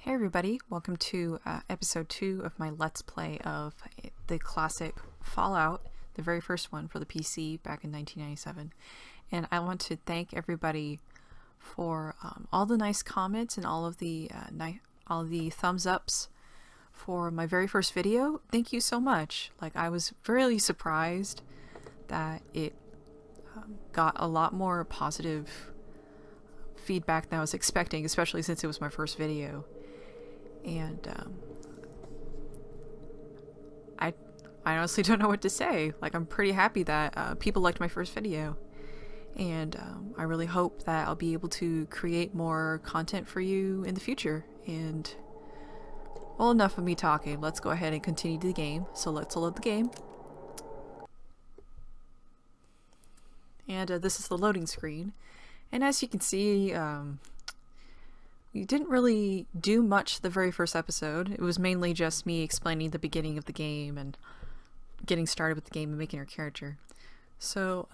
Hey everybody, welcome to episode 2 of my Let's Play of the classic Fallout, the very first one for the PC back in 1997. And I want to thank everybody for all the nice comments and all of the thumbs ups for my very first video. Thank you so much. Like, I was really surprised that it got a lot more positive feedback than I was expecting, especially since it was my first video. And I honestly don't know what to say. Like, I'm pretty happy that people liked my first video, and I really hope that I'll be able to create more content for you in the future. And well, enough of me talking. Let's go ahead and continue the game. So let's load the game. And this is the loading screen. And as you can see, we didn't really do much the very first episode. It was mainly just me explaining the beginning of the game and getting started with the game and making our character. So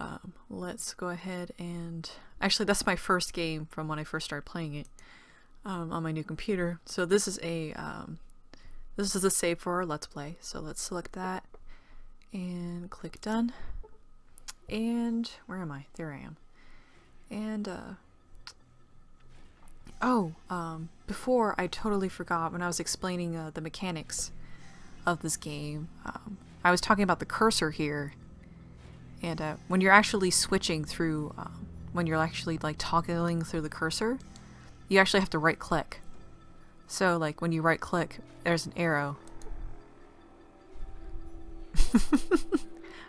let's go ahead and... Actually, that's my first game from when I first started playing it on my new computer. So this is a save for our Let's Play. So let's select that and click Done. And where am I? There I am. And before, I totally forgot when I was explaining the mechanics of this game. I was talking about the cursor here, and when you're actually switching through, when you're actually like toggling through the cursor, you actually have to right click. So like when you right click, there's an arrow.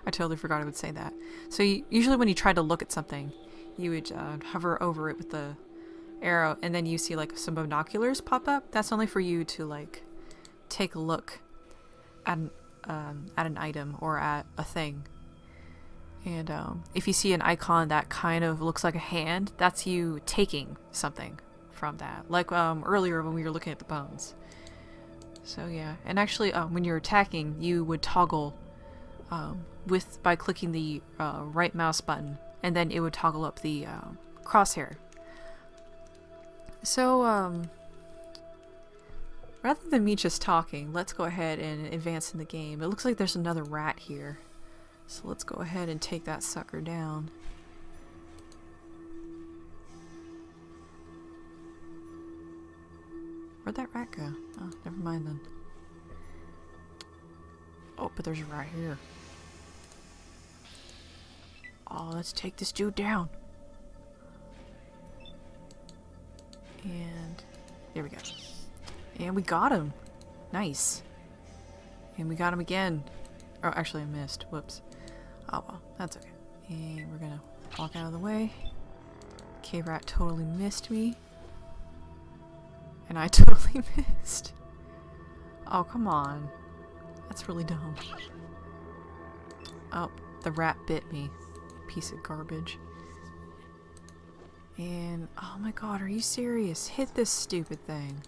I totally forgot I would say that. So usually when you try to look at something, you would hover over it with the arrow, and then you see like some binoculars pop up. That's only for you to like take a look at an item or at a thing. And if you see an icon that kind of looks like a hand, that's you taking something from that. Like earlier when we were looking at the bones. So yeah, and actually when you're attacking, you would toggle by clicking the right mouse button, and then it would toggle up the crosshair. So, rather than me just talking, let's go ahead and advance in the game. It looks like there's another rat here. So let's go ahead and take that sucker down. Where'd that rat go? Oh, never mind then. Oh, but there's a rat here. Oh, let's take this dude down. And there we go. And we got him. Nice. And we got him again. Oh, actually I missed. Whoops. Oh well, that's okay. And we're gonna walk out of the way. K-Rat totally missed me. And I totally missed. Oh, come on. That's really dumb. Oh, the rat bit me. Piece of garbage. And oh my god, are you serious? Hit this stupid thing.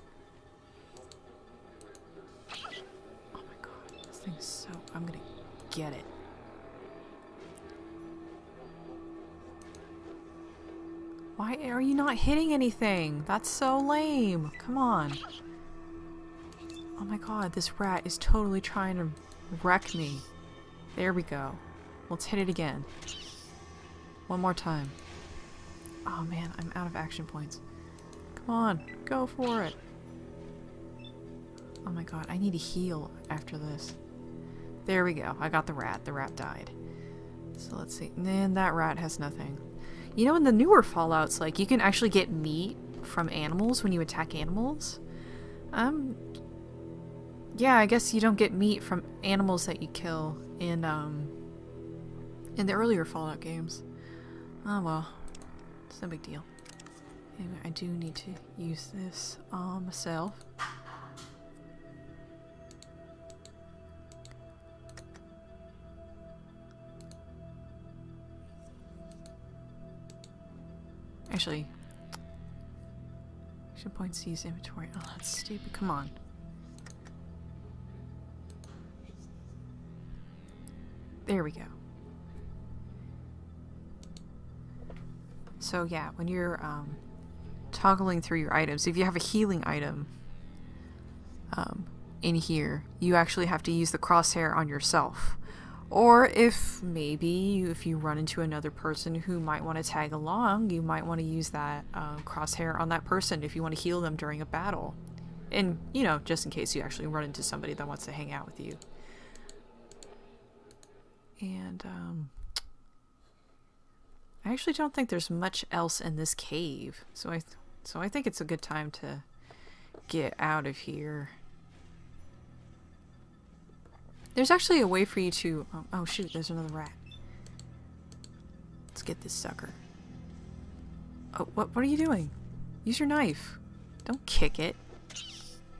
Oh my god, this thing's so... I'm gonna get it. Why are you not hitting anything? That's so lame. Come on. Oh my god, this rat is totally trying to wreck me. There we go. Let's hit it again. One more time. Oh man, I'm out of action points. Come on, go for it. Oh my god, I need to heal after this. There we go. I got the rat. The rat died. So let's see. And that rat has nothing. You know, in the newer Fallouts, like, you can actually get meat from animals when you attack animals. Yeah, I guess you don't get meat from animals that you kill in the earlier Fallout games. Oh well. It's no big deal. Anyway, I do need to use this myself. Actually, action points to use inventory. Oh, that's stupid. Come on. There we go. So yeah, when you're toggling through your items, if you have a healing item, in here, you actually have to use the crosshair on yourself. Or if you run into another person who might want to tag along, you might want to use that crosshair on that person if you want to heal them during a battle. And, you know, just in case you actually run into somebody that wants to hang out with you. And, I actually don't think there's much else in this cave. So I think it's a good time to get out of here. There's actually a way for you to... Oh shoot, there's another rat. Let's get this sucker. Oh, what are you doing? Use your knife. Don't kick it.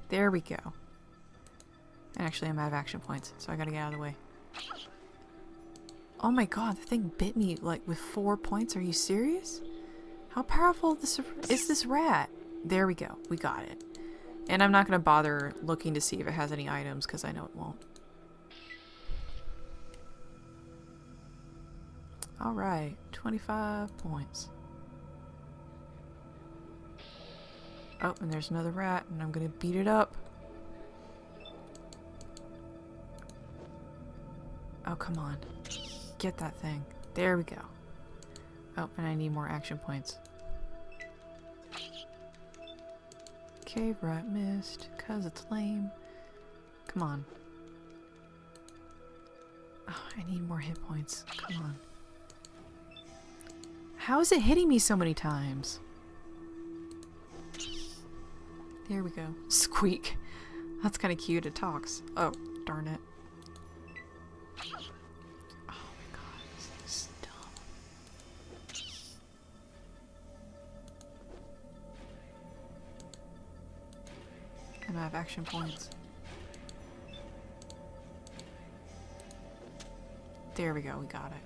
There we go. And actually I'm out of action points, so I gotta get out of the way. Oh my god, the thing bit me like with 4 points. Are you serious? How powerful is this rat? There we go. We got it. And I'm not gonna bother looking to see if it has any items because I know it won't. Alright, 25 points. Oh, and there's another rat, and I'm gonna beat it up. Oh, come on. Get that thing. There we go. Oh, and I need more action points. Cave rat missed, cause it's lame. Come on. Oh, I need more hit points. Come on. How is it hitting me so many times? There we go. Squeak. That's kind of cute. It talks. Oh, darn it. Oh my god, this thing's dumb. And I have action points. There we go, we got it.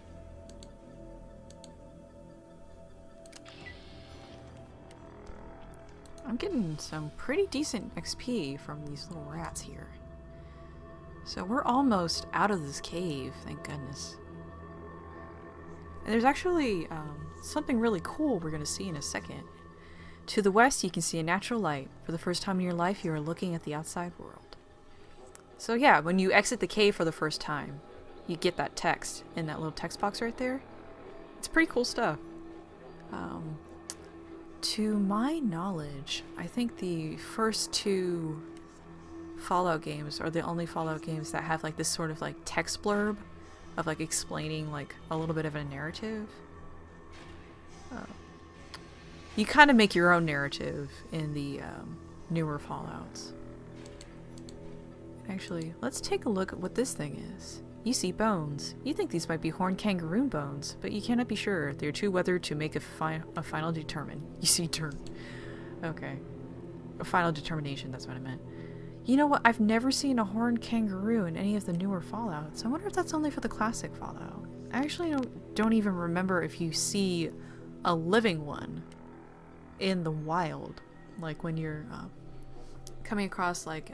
I'm getting some pretty decent XP from these little rats here. So we're almost out of this cave, thank goodness. And there's actually something really cool we're going to see in a second. To the west, you can see a natural light. For the first time in your life, you are looking at the outside world. So yeah, when you exit the cave for the first time, you get that text in that little text box right there. It's pretty cool stuff. To my knowledge, I think the first 2 Fallout games are the only Fallout games that have like this sort of like text blurb of like explaining like a little bit of a narrative. You kind of make your own narrative in the newer Fallouts. Actually, let's take a look at what this thing is. You see bones. You think these might be horned kangaroo bones, but you cannot be sure. They're too weathered to make a final determine. You see dirt. Okay. A final determination, that's what I meant. You know what? I've never seen a horned kangaroo in any of the newer Fallouts. I wonder if that's only for the classic Fallout. I actually don't even remember if you see a living one in the wild. Like when you're coming across like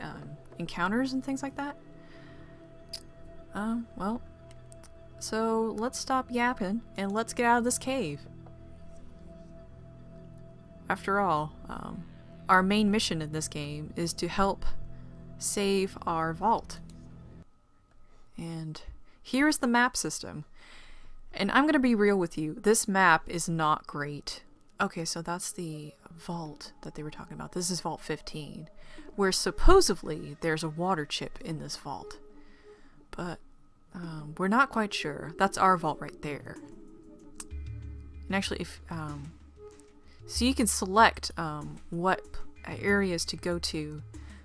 encounters and things like that. Well, so let's stop yapping and let's get out of this cave. After all, our main mission in this game is to help save our vault. And here's the map system. And I'm gonna be real with you, this map is not great. Okay, so that's the vault that they were talking about. This is Vault 15, where supposedly there's a water chip in this vault. But we're not quite sure. That's our vault right there. And actually, if so you can select what areas to go to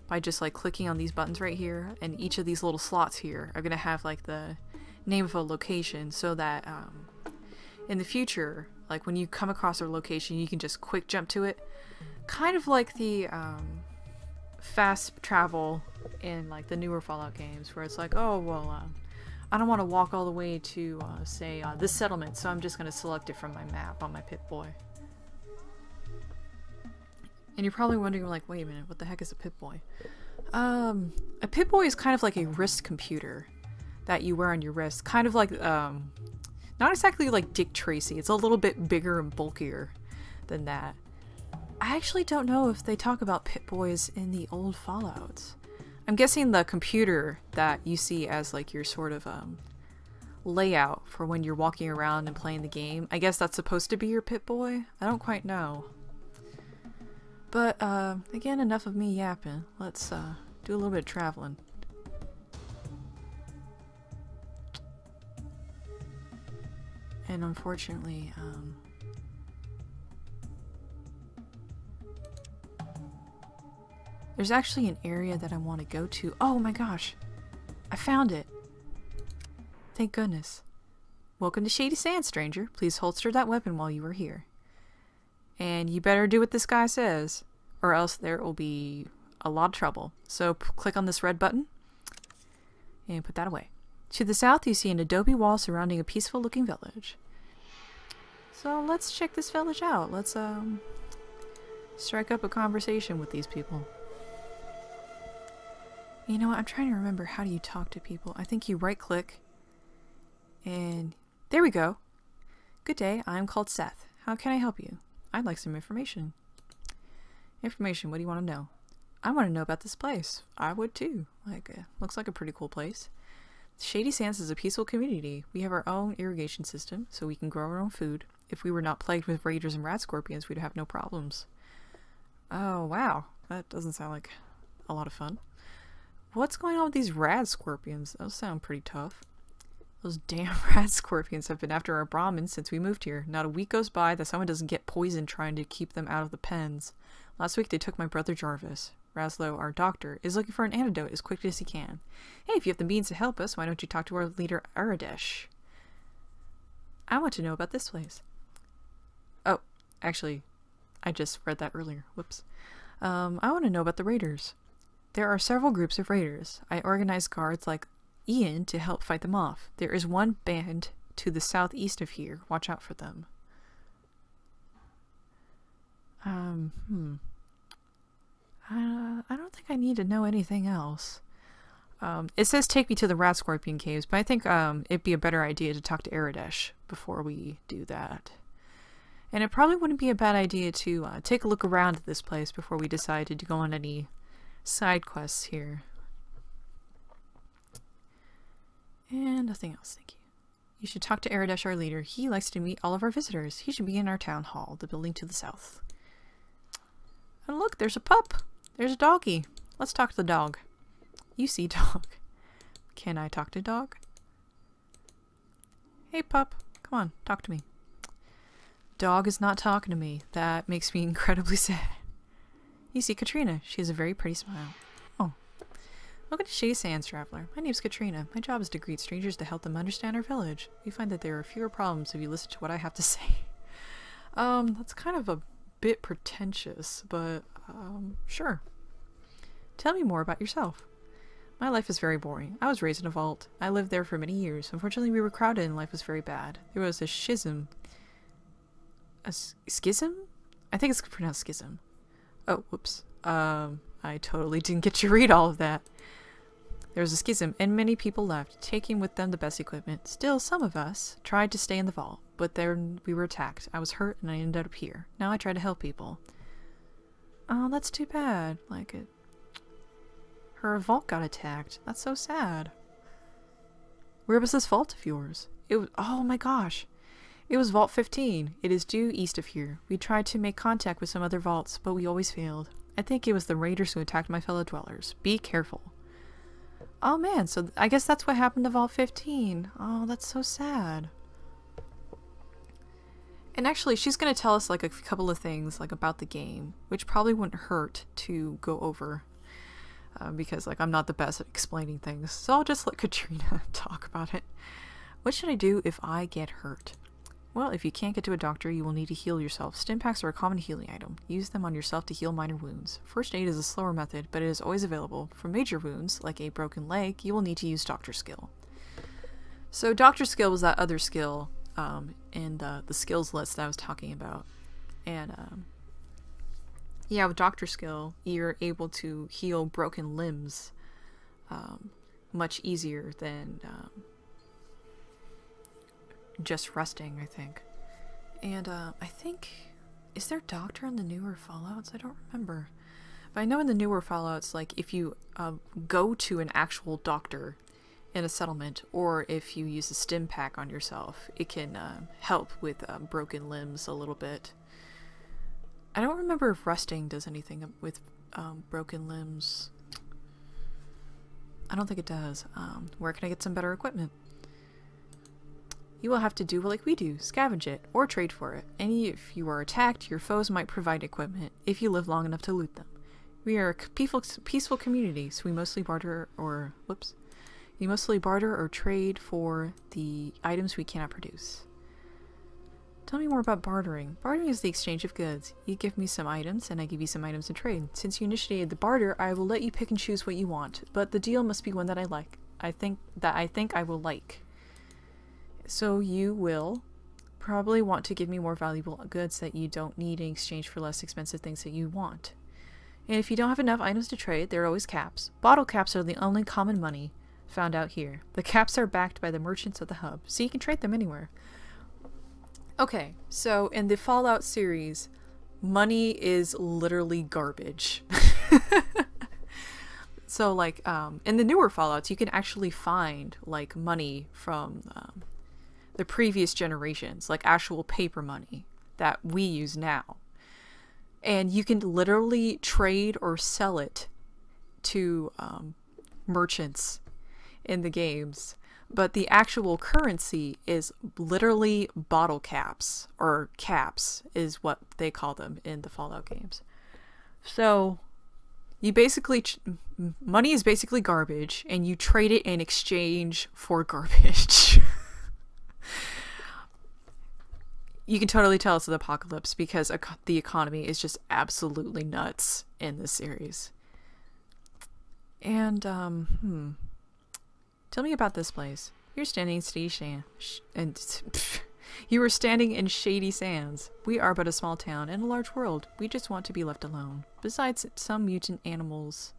by just like clicking on these buttons right here, and each of these little slots here are gonna have like the name of a location, so that in the future, like when you come across a location, you can just quick jump to it, kind of like the fast travel in like the newer Fallout games, where it's like, oh well, I don't want to walk all the way to say this settlement, so I'm just going to select it from my map on my Pip-Boy. And you're probably wondering, like, wait a minute, what the heck is a Pip-Boy? A Pip-Boy is kind of like a wrist computer that you wear on your wrist, kind of like not exactly like Dick Tracy. It's a little bit bigger and bulkier than that. I actually don't know if they talk about Pip-Boys in the old Fallouts. I'm guessing the computer that you see as like your sort of layout for when you're walking around and playing the game. I guess that's supposed to be your Pip-Boy? I don't quite know. But again, enough of me yapping. Let's do a little bit of traveling. And unfortunately, there's actually an area that I want to go to. Oh my gosh! I found it! Thank goodness. Welcome to Shady Sand, stranger. Please holster that weapon while you are here. And you better do what this guy says, or else there will be a lot of trouble. So click on this red button, and put that away. To the south, you see an adobe wall surrounding a peaceful-looking village. So let's check this village out. Let's strike up a conversation with these people. You know what? I'm trying to remember, how do you talk to people? I think you right-click, and there we go. Good day, I'm called Seth. How can I help you? I'd like some information. Information, what do you want to know? I want to know about this place. I would too. Looks like a pretty cool place. Shady Sands is a peaceful community. We have our own irrigation system, so we can grow our own food. If we were not plagued with raiders and rat scorpions, we'd have no problems. Oh, wow. That doesn't sound like a lot of fun. What's going on with these rat scorpions? Those sound pretty tough. Those damn rat scorpions have been after our Brahmins since we moved here. Not a week goes by that someone doesn't get poisoned trying to keep them out of the pens. Last week they took my brother Jarvis. Raslo, our doctor, is looking for an antidote as quickly as he can. Hey, if you have the means to help us, why don't you talk to our leader, Aradesh? I want to know about this place. Oh, actually, I just read that earlier. Whoops. I want to know about the raiders. There are several groups of raiders. I organize guards like Ian to help fight them off. There is one band to the southeast of here. Watch out for them. I don't think I need to know anything else. It says take me to the rat scorpion caves, but I think it'd be a better idea to talk to Aradesh before we do that. And it probably wouldn't be a bad idea to take a look around at this place before we decided to go on any side quests here. And nothing else, thank you. You should talk to Aradesh, our leader. He likes to meet all of our visitors. He should be in our town hall, the building to the south. And look, there's a pup. There's a doggy. Let's talk to the dog. You see dog. Can I talk to dog? Hey pup, come on, talk to me. Dog is not talking to me. That makes me incredibly sad. You see Katrina. She has a very pretty smile. Oh. Welcome to Shady Sands, traveler. My name's Katrina. My job is to greet strangers to help them understand our village. We find that there are fewer problems if you listen to what I have to say. That's kind of a bit pretentious, but sure. Tell me more about yourself. My life is very boring. I was raised in a vault. I lived there for many years. Unfortunately, we were crowded and life was very bad. There was a schism. A schism? I think it's pronounced schism. Oh, whoops. I totally didn't get to read all of that. There was a schism, and many people left, taking with them the best equipment. Still, some of us tried to stay in the vault, but then we were attacked. I was hurt, and I ended up here. Now I try to help people. Oh, that's too bad. Her vault got attacked. That's so sad. Where was this vault of yours? It was— oh my gosh. It was Vault 15. It is due east of here. We tried to make contact with some other vaults, but we always failed. I think it was the raiders who attacked my fellow dwellers. Be careful. Oh man, so I guess that's what happened to Vault 15. Oh, that's so sad. And actually, she's going to tell us like a couple of things like about the game, which probably wouldn't hurt to go over. Because like I'm not the best at explaining things, so I'll just let Katrina talk about it. What should I do if I get hurt? Well, if you can't get to a doctor, you will need to heal yourself. Stimpaks are a common healing item. Use them on yourself to heal minor wounds. First aid is a slower method, but it is always available. For major wounds, like a broken leg, you will need to use doctor skill. So doctor skill was that other skill in the skills list that I was talking about. And yeah, with doctor skill, you're able to heal broken limbs much easier than just resting, I think. And I think, is there doctor in the newer Fallouts? I don't remember. But I know in the newer Fallouts, like if you go to an actual doctor in a settlement, or if you use a stim pack on yourself, it can help with broken limbs a little bit. I don't remember if resting does anything with broken limbs. I don't think it does. Where can I get some better equipment? You will have to do like we do, scavenge it, or trade for it. And if you are attacked, your foes might provide equipment, if you live long enough to loot them. We are a peaceful community, so we mostly barter or... whoops. We mostly barter or trade for the items we cannot produce. Tell me more about bartering. Bartering is the exchange of goods. You give me some items, and I give you some items in trade. Since you initiated the barter, I will let you pick and choose what you want, but the deal must be one that I like. I think I will like. So you will probably want to give me more valuable goods that you don't need in exchange for less expensive things that you want. And if you don't have enough items to trade, there are always caps. Bottle caps are the only common money found out here. The caps are backed by the merchants of the hub, so you can trade them anywhere. Okay, so in the Fallout series, money is literally garbage. So like in the newer Fallouts, you can actually find like money from the previous generations, like actual paper money that we use now. And you can literally trade or sell it to merchants in the games. But the actual currency is literally bottle caps, or caps is what they call them in the Fallout games. So you basically, money is basically garbage, and you trade it in exchange for garbage. You can totally tell it's an apocalypse because the economy is just absolutely nuts in this series. And, tell me about this place. You're standing in you were standing in shady sands. We are but a small town in a large world. We just want to be left alone. Besides some mutated animals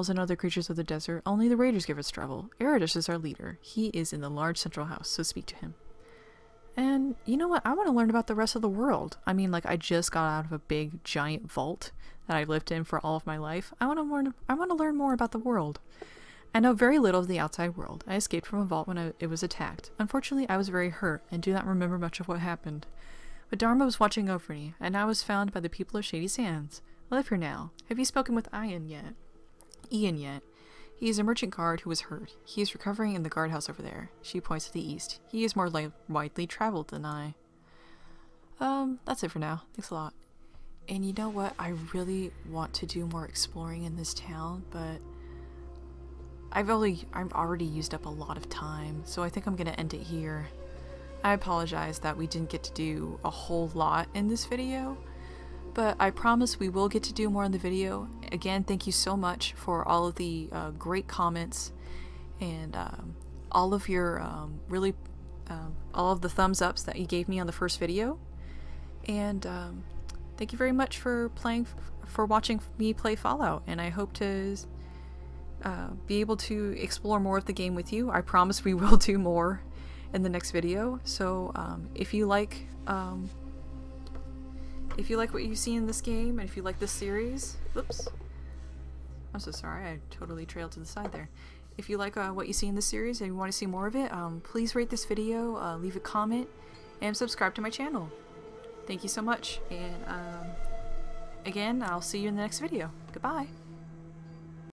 and other creatures of the desert, only the raiders give us trouble. Eridus is our leader. He is in the large central house, so speak to him. And you know what? I want to learn about the rest of the world. I mean, like, I just got out of a big, giant vault that I lived in for all of my life. I want to learn more about the world. I know very little of the outside world. I escaped from a vault when it was attacked. Unfortunately, I was very hurt and do not remember much of what happened. But Dharma was watching over me, and I was found by the people of Shady Sands. I live here now. Have you spoken with Ian yet? He is a merchant guard who was hurt. He is recovering in the guardhouse over there. She points to the east. He is more widely traveled than I. That's it for now. Thanks a lot. And you know what? I really want to do more exploring in this town, but I've already used up a lot of time, so I think I'm gonna end it here. I apologize that we didn't get to do a whole lot in this video, but I promise we will get to do more in the video. Again, thank you so much for all of the great comments and all of your all of the thumbs ups that you gave me on the first video. And thank you very much for watching me play Fallout, and I hope to be able to explore more of the game with you. I promise we will do more in the next video. So if you like what you see in this game, and if you like this series, oops, I'm so sorry, I totally trailed to the side there. If you like what you see in this series and you want to see more of it, please rate this video, leave a comment, and subscribe to my channel. Thank you so much, and again, I'll see you in the next video. Goodbye!